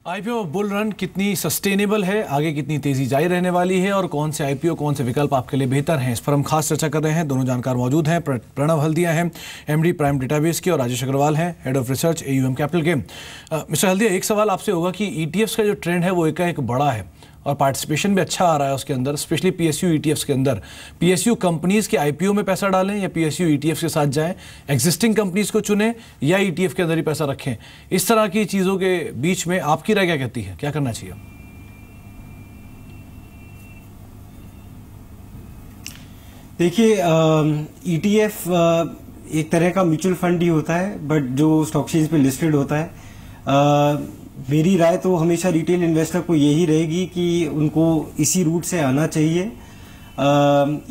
IPO bull run कितनी sustainable है, आगे कितनी तेजी जारी रहने वाली है और कौन से आईपीओ कौन से विकल्प आपके लिए बेहतर हैं, इस पर हम खास चर्चा कर रहे हैं। दोनों जानकार मौजूद हैं। प्रणव हल्दिया हैं एमडी प्राइम डेटाबेस के और राजेश अग्रवाल हैं head of research AUM capital के। मिस्टर हल्दिया, एक सवाल आपसे होगा कि ईटीएफ्स का जो ट्रेंड है वो एक बड़ा है और पार्टिसिपेशन भी अच्छा आ रहा है उसके अंदर, स्पेशली पीएसयू ईटीएफ्स के अंदर। पीएसयू कंपनीज के आईपीओ में पैसा डालें या पीएसयू ईटीएफ्स के साथ जाएं, एग्जिस्टिंग कंपनीज को चुनें या ईटीएफ के अंदर ही पैसा रखें, इस तरह की चीज़ों के बीच में आपकी राय क्या कहती है, क्या करना चाहिए? देखिए, ईटीएफ एक तरह का म्यूचुअल फंड ही होता है, बट जो स्टॉक एक्सचेंज पे लिस्टेड होता है। मेरी राय तो हमेशा रिटेल इन्वेस्टर को यही रहेगी कि उनको इसी रूट से आना चाहिए।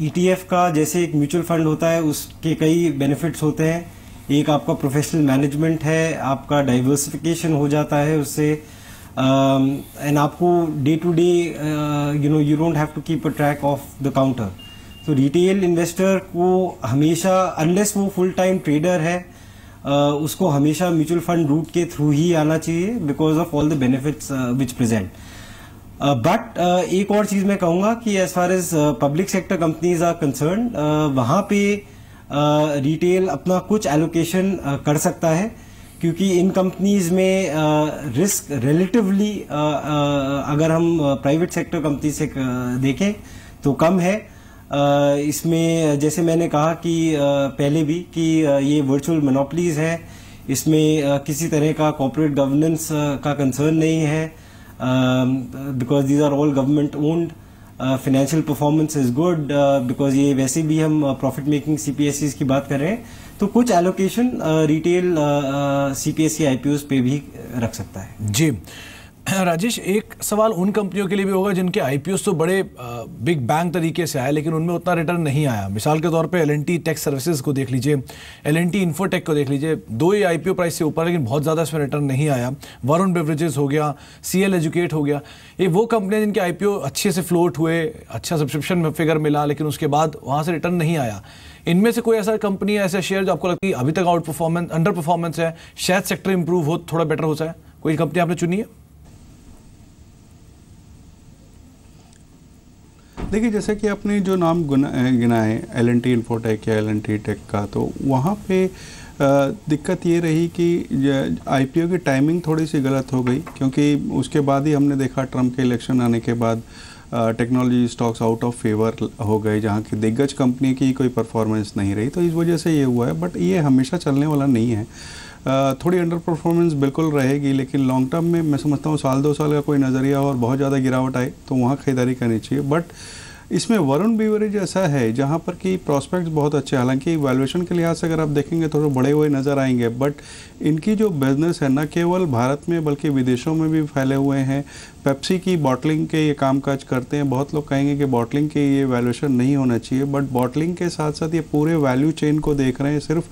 ईटीएफ का जैसे एक म्यूचुअल फंड होता है, उसके कई बेनिफिट्स होते हैं। एक आपका प्रोफेशनल मैनेजमेंट है, आपका डाइवर्सिफिकेशन हो जाता है उससे, एंड आपको day to day you don't have to keep a track of the counter. तो रिटेल इन्वेस्टर को हमेशा, अनलेस वो फुल टाइम ट्रेडर है, उसको हमेशा म्यूचुअल फंड रूट के थ्रू ही आना चाहिए because of all the benefits which present. But एक और चीज मैं कहूंगा कि as far as public sector companies are concern, वहां पे रिटेल अपना कुछ एलोकेशन कर सकता है, क्योंकि इन कंपनीज में रिस्क रिलेटिवली अगर हम प्राइवेट सेक्टर कंपनी से देखें तो कम है। इसमें जैसे मैंने कहा कि पहले भी कि ये वर्चुअल मोनोपोलीज है, इसमें किसी तरह का कॉर्पोरेट गवर्नेंस का कंसर्न नहीं है, because these are all government owned. Financial performance is good because ये वैसे भी हम प्रॉफिट मेकिंग सीपीएससीज की बात कर रहे हैं, तो कुछ एलोकेशन रिटेल सीपीएससी आईपीओज पे भी रख सकता है। जी राजेश, एक सवाल उन कंपनियों के लिए भी होगा जिनके आईपीओ तो बड़े बिग बैंग तरीके से आए लेकिन उनमें उतना रिटर्न नहीं आया। मिसाल के तौर पे एल&टी टेक सर्विसेज को देख लीजिए, एल&टी इन्फोटेक को देख लीजिए, दो ही आईपीओ प्राइस से ऊपर लेकिन बहुत ज़्यादा इसमें रिटर्न नहीं आया। वरुण बेवरेजेस हो गया, सीएल एजुकेट हो गया, ये वो कंपनियाँ जिनके आईपीओ अच्छे से फ्लोट हुए, अच्छा सब्सक्रिप्शन में फिगर मिला, लेकिन उसके बाद वहाँ से रिटर्न नहीं आया। इनमें से कोई ऐसा कंपनी, ऐसा शेयर जो आपको लगती है अभी तक अंडर परफॉर्मेंस है, शायद सेक्टर इंप्रूव हो, थोड़ा बेटर हो जाए, कोई कंपनी आपने चुनी है? देखिए, जैसे कि आपने जो नाम गिना है एल&टी इन्फोटेक या एल&टी टेक का, तो वहाँ पे दिक्कत ये रही कि आईपीओ की टाइमिंग थोड़ी सी गलत हो गई, क्योंकि उसके बाद ही हमने देखा ट्रम्प के इलेक्शन आने के बाद technology stocks out of favour हो गए, जहाँ की दिग्गज कंपनी की कोई परफॉर्मेंस नहीं रही, तो इस वजह से ये हुआ है। बट ये हमेशा चलने वाला नहीं है, थोड़ी अंडर परफॉर्मेंस बिल्कुल रहेगी, लेकिन लॉन्ग टर्म में मैं समझता हूँ साल 2 साल का कोई नज़रिया और बहुत ज़्यादा गिरावट आए तो वहाँ खरीदारी करनी चाहिए। बट इसमें वरुण बेवरेज ऐसा है जहाँ पर कि प्रॉस्पेक्ट्स बहुत अच्छे, हालांकि वैल्यूएशन के लिहाज से अगर आप देखेंगे थोड़े बड़े हुए नज़र आएंगे, बट इनकी जो बिजनेस है न केवल भारत में बल्कि विदेशों में भी फैले हुए हैं। पेप्सी की बॉटलिंग के ये कामकाज करते हैं। बहुत लोग कहेंगे कि बॉटलिंग के ये वैल्यूएशन नहीं होना चाहिए, बट बॉटलिंग के साथ साथ ये पूरे वैल्यू चेन को देख रहे हैं, सिर्फ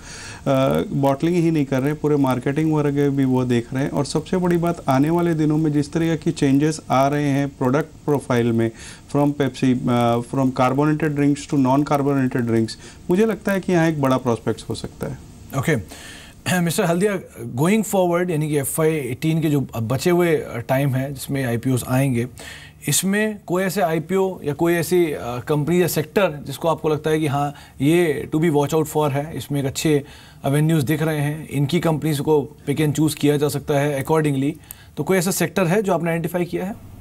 बॉटलिंग ही नहीं कर रहे हैं, पूरे मार्केटिंग वगैरह भी वो देख रहे हैं। और सबसे बड़ी बात, आने वाले दिनों में जिस तरह की चेंजेस आ रहे हैं प्रोडक्ट प्रोफाइल में, from Pepsi, from carbonated drinks to non carbonated drinks, मुझे लगता है कि यहाँ एक बड़ा प्रॉस्पेक्ट हो सकता है। Okay mister Haldia, going forward यानी कि FY18 के जो बचे हुए टाइम है जिसमें आईपीओस आएंगे, इसमें कोई ऐसे आईपीओ या कोई ऐसी कंपनी या सेक्टर जिसको आपको लगता है कि हाँ ये to be watch out for है, इसमें एक अच्छे एवेन्यूज़ दिख रहे हैं, इनकी कंपनीज को पिक एंड चूज़ किया जा सकता है अकॉर्डिंगली, तो कोई ऐसा सेक्टर है जो आपने आइडेंटिफाई किया है?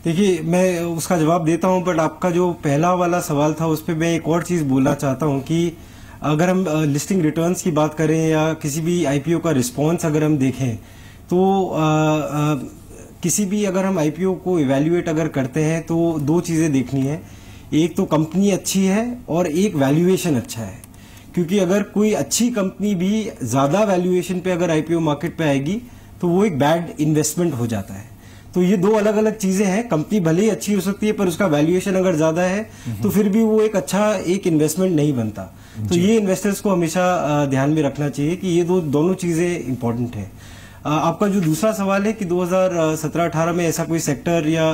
देखिए, मैं उसका जवाब देता हूं, बट आपका जो पहला वाला सवाल था उस पर मैं एक और चीज़ बोलना चाहता हूं कि अगर हम लिस्टिंग रिटर्न्स की बात करें या किसी भी आईपीओ का रिस्पांस अगर हम देखें, तो किसी भी अगर हम आईपीओ को इवैल्यूएट अगर करते हैं तो 2 चीज़ें देखनी है। एक तो कंपनी अच्छी है और एक वैल्यूएशन अच्छा है, क्योंकि अगर कोई अच्छी कंपनी भी ज़्यादा वैल्यूएशन पे अगर आईपीओ मार्केट पे आएगी तो वो एक बैड इन्वेस्टमेंट हो जाता है। तो ये 2 अलग अलग चीजें हैं। कंपनी भले ही अच्छी हो सकती है पर उसका वैल्यूएशन अगर ज्यादा है तो फिर भी वो एक अच्छा एक इन्वेस्टमेंट नहीं बनता। तो ये इन्वेस्टर्स को हमेशा ध्यान में रखना चाहिए कि ये दोनों चीजें इंपॉर्टेंट है। आपका जो दूसरा सवाल है कि 2017-18 में ऐसा कोई सेक्टर या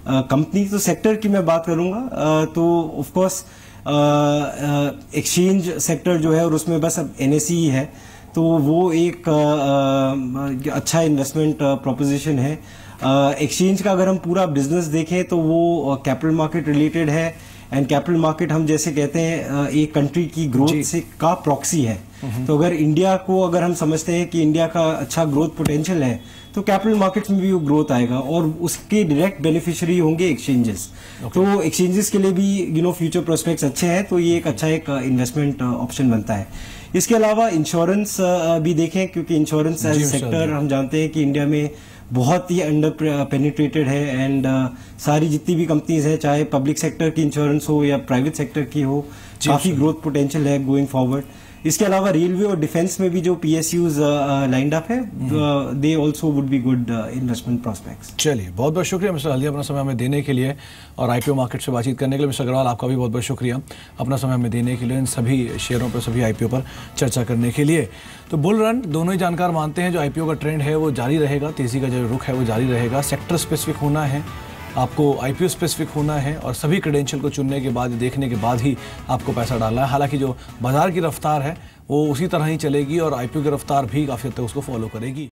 कंपनी, तो सेक्टर की मैं बात करूंगा तो ऑफ कोर्स एक्सचेंज सेक्टर जो है और उसमें बस अब NSE ही है। तो वो एक अच्छा इन्वेस्टमेंट प्रोपोजिशन है। एक्सचेंज का अगर हम पूरा बिजनेस देखें तो वो कैपिटल मार्केट रिलेटेड है, एंड कैपिटल मार्केट हम जैसे कहते हैं एक कंट्री की ग्रोथ से का प्रॉक्सी है। तो अगर इंडिया को अगर हम समझते हैं कि इंडिया का अच्छा ग्रोथ पोटेंशियल है तो कैपिटल मार्केट्स में भी वो ग्रोथ आएगा और उसके डायरेक्ट बेनिफिशियरी होंगे एक्सचेंजेस। तो एक्सचेंजेस के लिए भी फ्यूचर प्रोस्पेक्ट्स अच्छे हैं, तो ये एक अच्छा एक इन्वेस्टमेंट ऑप्शन बनता है। इसके अलावा इंश्योरेंस भी देखें, क्योंकि इंश्योरेंस एज सेक्टर हम जानते हैं कि इंडिया में बहुत ही अंडर पेनिट्रेटेड है, एंड सारी जितनी भी कंपनीज हैं, चाहे पब्लिक सेक्टर की इंश्योरेंस हो या प्राइवेट सेक्टर की हो, काफी ग्रोथ पोटेंशियल है गोइंग फॉरवर्ड। इसके अलावा रेलवे और डिफेंस में भी जो PSUs लाइंड अप है, they also would be good investment prospects. चलिए, बहुत बहुत शुक्रिया मिस्टर हल्दिया अपना समय हमें देने के लिए और IPO मार्केट से बातचीत करने के लिए। मिस्टर अग्रवाल, आपका भी बहुत बहुत शुक्रिया अपना समय हमें देने के लिए, इन सभी शेयरों पर, सभी IPO पर चर्चा करने के लिए। तो बुल रन दोनों ही जानकार मानते हैं जो IPO का ट्रेंड है वो जारी रहेगा, तेज़ी का जो रुख है वो जारी रहेगा। सेक्टर स्पेसिफिक होना है, आपको IPO स्पेसिफिक होना है और सभी क्रेडेंशियल को चुनने के बाद, देखने के बाद ही आपको पैसा डालना है। हालांकि जो बाजार की रफ्तार है वो उसी तरह ही चलेगी और IPO की रफ्तार भी काफ़ी हद तक उसको फॉलो करेगी।